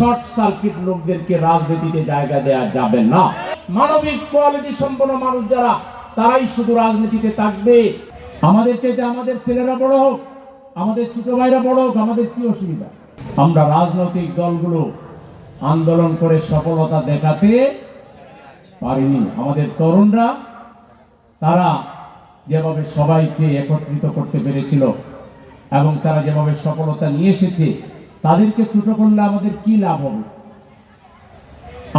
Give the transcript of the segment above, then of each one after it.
Short circuit লোকদেরকে রাজনীতিতে জায়গা দেওয়া যাবে না। মানবিক কোয়ালিটি সম্পন্ন মানুষ যারা, তারাই শুধু রাজনীতিতে থাকবে। আমাদের চাইতে আমাদের ছেলেরা বড় হোক, আমাদের ছোট ভাইরা বড় হোক, আমাদের কি অসুবিধা? আমরা রাজনৈতিক দলগুলো আন্দোলন করে সফলতা দেখাতে পারিনি। আমাদের তরুণরা তারা যেভাবে সবাইকে একত্রিত করতে পেরেছিল এবং তারা যেভাবে সফলতা নিয়ে এসেছে, তাদেরকে ছোট করলে আমাদের কি লাভ হবে?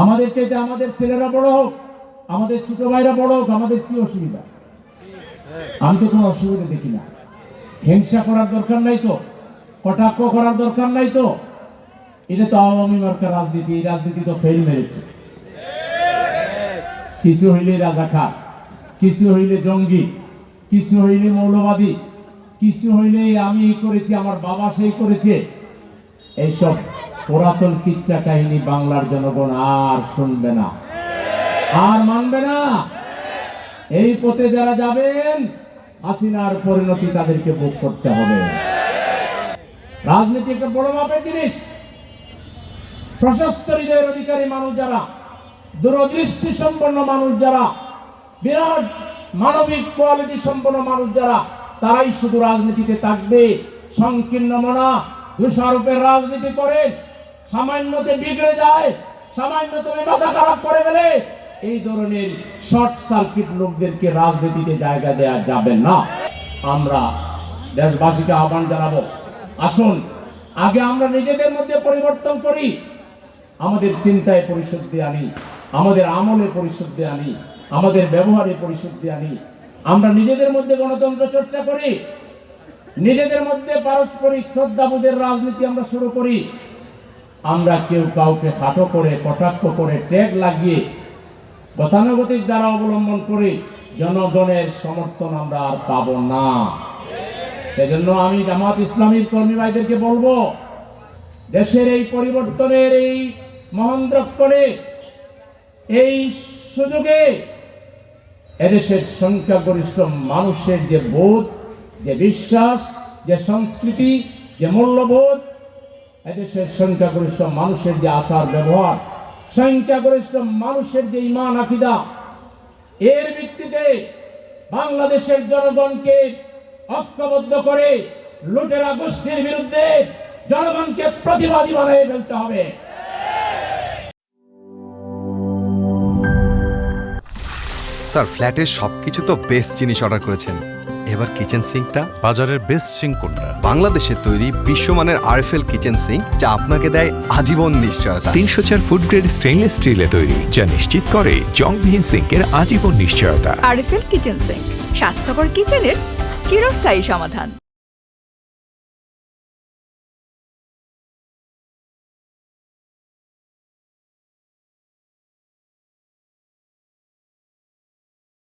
আমাদের চাইতে আমাদের ছেলেরা বড় হোক, আমাদের ছোট ভাইরা বড় হোক, আমাদের কি অসুবিধা? আমি তো কোনো অসুবিধা দেখি না। হিংসা করার দরকার নাই তো, কটাক্ষ করার দরকার নাই তো। এটা তো আওয়ামী মার্কা রাজনীতি। এই রাজনীতি তো ফেল মেরেছে। কিছু হইলে রাজাকার, কিছু হইলে জঙ্গি, কিছু হইলে মৌলবাদী, কিছু হইলে আমি এই করেছি, আমার বাবা সেই করেছে। এইসব পুরাতন কিচ্ছা কাহিনী বাংলার জনগণ আর শুনবে না, আর মানবে না। এই পথে যারা যাবেন, হাসিনার পরিণতি তাদেরকে ভোগ করতে হবে। রাজনীতি একটা বড় মাপের জিনিস। প্রশস্ত হৃদয়ের অধিকারী মানুষ যারা, দূরদৃষ্টি সম্পন্ন মানুষ যারা, বিরাট মানবিক কোয়ালিটি সম্পন্ন মানুষ যারা, তারাই শুধু রাজনীতিতে থাকবে। সংকীর্ণ মনা দোষারোপের রাজনীতি করে সামান্যতে বিগড়ে যায়, সামান্যতে মাথা খারাপ করে ফেলে। এই ধরনের শর্ট সার্কিট লোকদেরকে রাজনীতিতে জায়গা দেওয়া যাবে না। আমরা দেশবাসীকে আহ্বান জানাবো, আসুন আগে আমরা নিজেদের মধ্যে পরিবর্তন করি, আমাদের চিন্তায় পরিশুদ্ধি আনি, আমাদের আমলে পরিশুদ্ধি আনি, আমাদের ব্যবহারে পরিশুদ্ধি আনি। আমরা নিজেদের মধ্যে গণতন্ত্র চর্চা করি, নিজেদের মধ্যে পারস্পরিক শ্রদ্ধাবোধের রাজনীতি আমরা শুরু করি। আমরা কেউ কাউকে খাটো করে, কটাক্ষ করে, ট্যাগ লাগিয়ে, গতানুগতিক দ্বারা অবলম্বন করে জনগণের সমর্থন আমরা আর পাব না। সেজন্য আমি জামাত ইসলামীর কর্মী ভাইদেরকে বলবো, দেশের এই পরিবর্তনের এই মহেন্দ্রক্ষণে, এই সুযোগে এদেশের সংখ্যাগরিষ্ঠ মানুষের যে বোধ, যে বিশ্বাস, যে সংস্কৃতি, যে মূল্যবোধ, এদেশের সংখ্যাগরিষ্ঠ মানুষের যে আচার ব্যবহার, সংখ্যাগরিষ্ঠ মানুষের যে ঈমান আকীদা, এর ভিত্তিতে বাংলাদেশের জনগণকে ঐক্যবদ্ধ করে লুটেরা গোষ্ঠীর বিরুদ্ধে জনগণকে প্রতিবাদী বানিয়ে ফেলতে হবে। স্যার, ফ্ল্যাটের সবকিছু তো বেস্ট জিনিস অর্ডার করেছেন, এবার কিচেন সিঙ্কটা? বাজারের বেস্ট সিঙ্ক কোনটা? বাংলাদেশে তৈরি বিশ্বমানের আরএফএল কিচেন সিঙ্ক, যা আপনাকে দেয় আজীবন নিশ্চয়তা। 304 ফুড গ্রেড স্টেইনলেস স্টিলে তৈরি, যা নিশ্চিত করে জংবিহীন সিঙ্কের আজীবন নিশ্চয়তা। আরএফএল কিচেন সিঙ্ক, স্বাস্থ্যকর কিচেনের চিরস্থায়ী সমাধান।